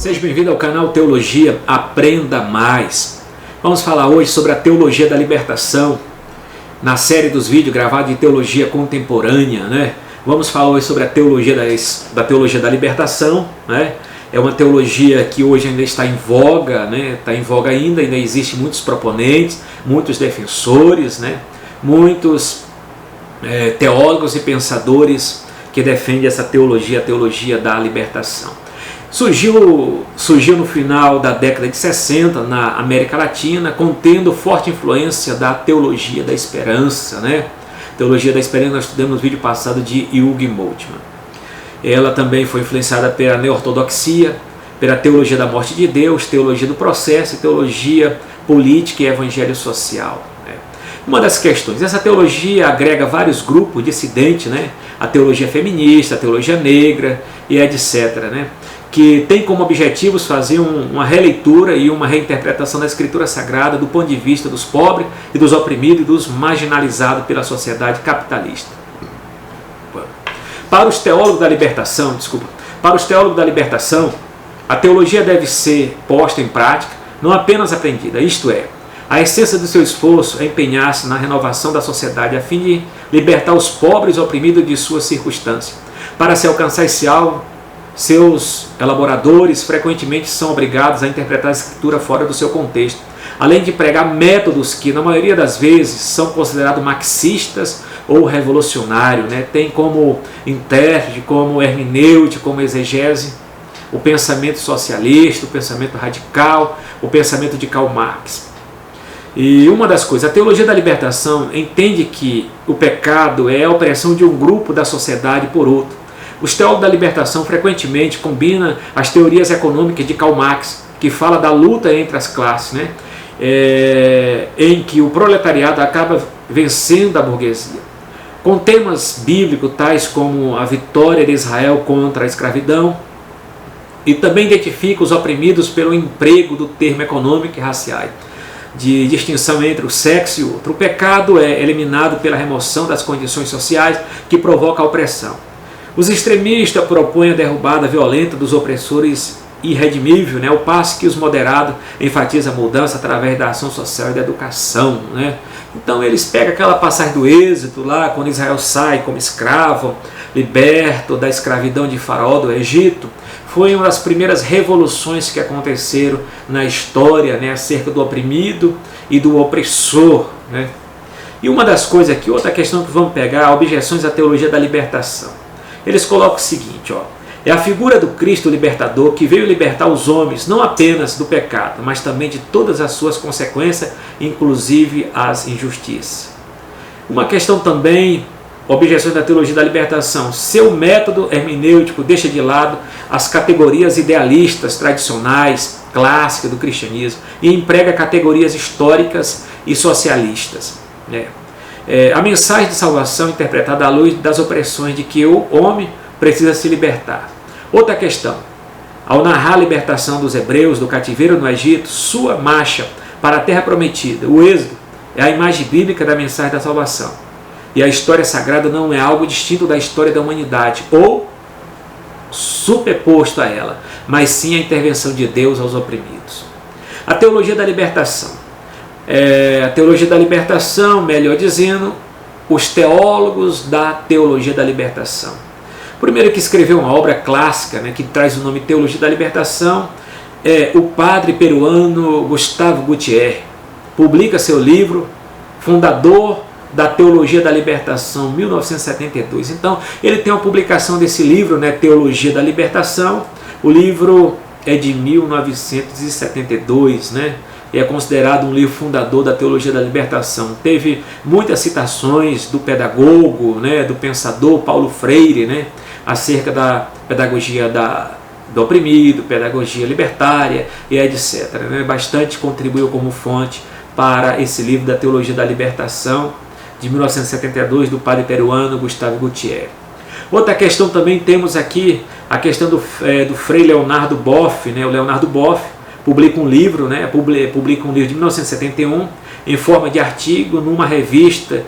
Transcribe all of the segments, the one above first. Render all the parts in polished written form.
Seja bem-vindo ao canal Teologia Aprenda Mais. Vamos falar hoje sobre a teologia da libertação, na série dos vídeos gravados de teologia contemporânea, né? Vamos falar hoje sobre a teologia da teologia da libertação, né? É uma teologia que hoje ainda está em voga, né? Está em voga ainda existem muitos proponentes, muitos defensores, né? Muitos teólogos e pensadores que defendem essa teologia, a teologia da libertação. Surgiu no final da década de 60 na América Latina, contendo forte influência da teologia da esperança, né? Teologia da esperança nós estudamos no vídeo passado de Hugh Moltmann. Ela também foi influenciada pela neortodoxia, pela teologia da morte de Deus, teologia do processo, teologia política e evangelho social. Uma das questões, essa teologia agrega vários grupos dissidentes, né? A teologia feminista, a teologia negra e etc., né? Que tem como objetivos fazer uma releitura e uma reinterpretação da Escritura Sagrada do ponto de vista dos pobres e dos oprimidos e dos marginalizados pela sociedade capitalista. Para os teólogos da libertação, a teologia deve ser posta em prática, não apenas aprendida, isto é, a essência do seu esforço é empenhar-se na renovação da sociedade a fim de libertar os pobres e oprimidos de suas circunstâncias. Para se alcançar esse alvo, seus elaboradores frequentemente são obrigados a interpretar a Escritura fora do seu contexto, além de pregar métodos que, na maioria das vezes, são considerados marxistas ou revolucionários, né? Tem como intérprete, como hermenêutica, como exegese, o pensamento socialista, o pensamento radical, o pensamento de Karl Marx. E uma das coisas, a teologia da libertação entende que o pecado é a opressão de um grupo da sociedade por outro. Os teólogos da libertação frequentemente combinam as teorias econômicas de Karl Marx, que fala da luta entre as classes, né? Em que o proletariado acaba vencendo a burguesia, com temas bíblicos tais como a vitória de Israel contra a escravidão, e também identifica os oprimidos pelo emprego do termo econômico e raciais, de distinção entre o sexo e o outro. O pecado é eliminado pela remoção das condições sociais que provoca a opressão. Os extremistas propõem a derrubada violenta dos opressores irredimível, né? Ao passo que os moderados enfatizam a mudança através da ação social e da educação, né? Então eles pegam aquela passagem do Êxodo lá, quando Israel sai como escravo, liberto da escravidão de Faraó do Egito. Foi uma das primeiras revoluções que aconteceram na história, né? Acerca do oprimido e do opressor, né? E uma das coisas aqui, outra questão que vamos pegar, objeções à teologia da libertação. Eles colocam o seguinte, ó: é a figura do Cristo libertador que veio libertar os homens não apenas do pecado, mas também de todas as suas consequências, inclusive as injustiças. Uma questão também, objeções da teologia da libertação: seu método hermenêutico deixa de lado as categorias idealistas tradicionais, clássicas do cristianismo, e emprega categorias históricas e socialistas, né? A mensagem de salvação interpretada à luz das opressões de que o homem precisa se libertar. Outra questão: ao narrar a libertação dos hebreus do cativeiro no Egito, sua marcha para a terra prometida, o êxodo, é a imagem bíblica da mensagem da salvação. E a história sagrada não é algo distinto da história da humanidade ou superposto a ela, mas sim a intervenção de Deus aos oprimidos. A teologia da libertação. A teologia da libertação, melhor dizendo, os teólogos da teologia da libertação. O primeiro que escreveu uma obra clássica, né, que traz o nome Teologia da Libertação, é o padre peruano Gustavo Gutiérrez. Publica seu livro, fundador da Teologia da Libertação, 1972. Então, ele tem uma publicação desse livro, né, Teologia da Libertação. O livro é de 1972, né? E é considerado um livro fundador da teologia da libertação. Teve muitas citações do pedagogo, né, do pensador Paulo Freire, né, acerca da pedagogia do oprimido, pedagogia libertária e etc., né. Bastante contribuiu como fonte para esse livro da teologia da libertação, de 1972, do padre peruano Gustavo Gutiérrez. Outra questão também temos aqui, a questão do Frei Leonardo Boff, né. O Leonardo Boff publica um livro, né, publica um livro de 1971 em forma de artigo numa revista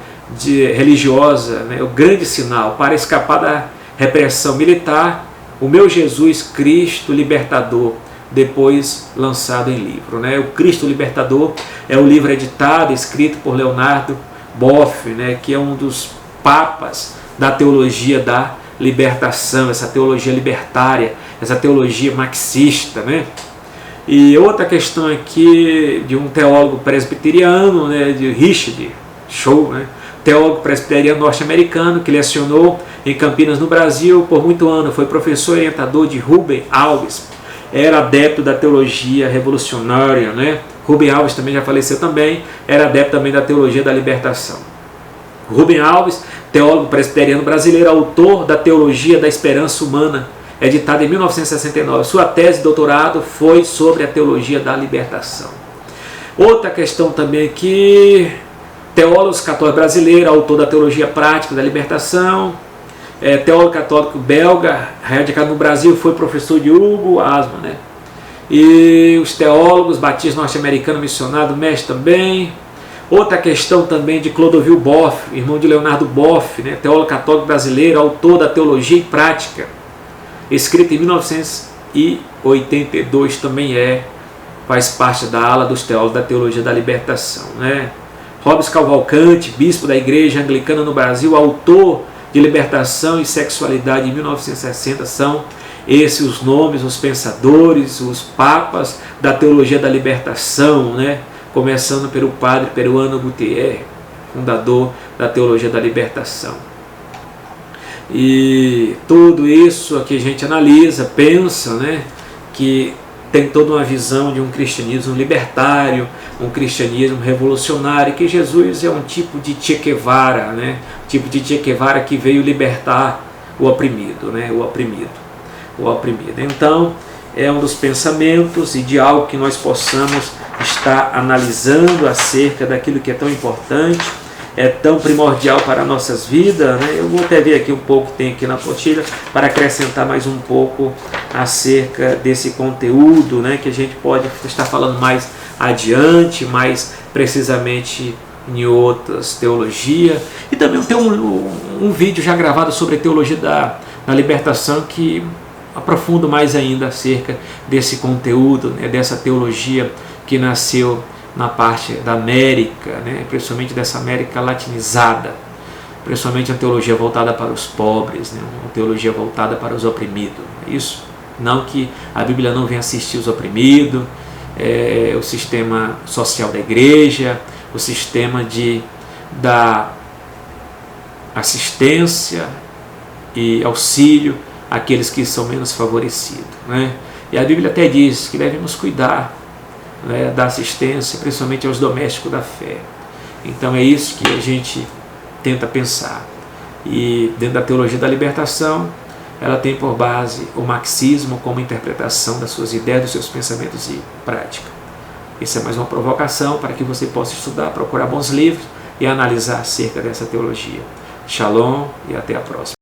religiosa, né, O Grande Sinal, para escapar da repressão militar, o meu Jesus Cristo libertador, depois lançado em livro, né? O Cristo Libertador é o livro editado, escrito por Leonardo Boff, né? Que é um dos papas da teologia da libertação, essa teologia libertária, essa teologia marxista, né? E outra questão aqui de um teólogo presbiteriano, né, de Richard Shaw, né, teólogo presbiteriano norte-americano que lecionou em Campinas, no Brasil, por muito ano, foi professor e orientador de Rubem Alves, era adepto da teologia revolucionária, né? Rubem Alves também já faleceu também, era adepto também da teologia da libertação. Rubem Alves, teólogo presbiteriano brasileiro, autor da Teologia da Esperança Humana, editada em 1969. Sua tese de doutorado foi sobre a teologia da libertação. Outra questão também aqui, teólogo católico brasileiro, autor da Teologia Prática da Libertação, teólogo católico belga, radicado no Brasil, foi professor de Hugo Asman, né? E os teólogos batistas norte-americanos, missionário, mestre também. Outra questão também de Clodovil Boff, irmão de Leonardo Boff, né? Teólogo católico brasileiro, autor da Teologia e Prática, escrita em 1982, também faz parte da ala dos teólogos da Teologia da Libertação, né? Robes Cavalcante, bispo da Igreja Anglicana no Brasil, autor de Libertação e Sexualidade em 1960, são esses os nomes, os pensadores, os papas da Teologia da Libertação, né? Começando pelo padre peruano Gutierre, fundador da Teologia da Libertação. E tudo isso aqui a gente analisa, pensa, né, que tem toda uma visão de um cristianismo libertário, um cristianismo revolucionário, que Jesus é um tipo de Che Guevara, né, tipo de Che Guevara que veio libertar o oprimido, né, o oprimido. Então, é um dos pensamentos e de algo que nós possamos estar analisando acerca daquilo que é tão importante, é tão primordial para nossas vidas, né? Eu vou até ver aqui um pouco que tem aqui na apostila para acrescentar mais um pouco acerca desse conteúdo, né? Que a gente pode estar falando mais adiante, mais precisamente em outras teologias. E também tem um vídeo já gravado sobre a teologia da libertação que aprofunda mais ainda acerca desse conteúdo, né? Dessa teologia que nasceu na parte da América, né, principalmente dessa América latinizada, principalmente a teologia voltada para os pobres, né, uma teologia voltada para os oprimidos. Isso, não que a Bíblia não venha assistir os oprimidos, o sistema social da igreja, o sistema da assistência e auxílio àqueles que são menos favorecidos, né? E a Bíblia até diz que devemos cuidar, né, da assistência, principalmente aos domésticos da fé. Então é isso que a gente tenta pensar. E dentro da teologia da libertação, ela tem por base o marxismo como interpretação das suas ideias, dos seus pensamentos e prática. Isso é mais uma provocação para que você possa estudar, procurar bons livros e analisar acerca dessa teologia. Shalom e até a próxima.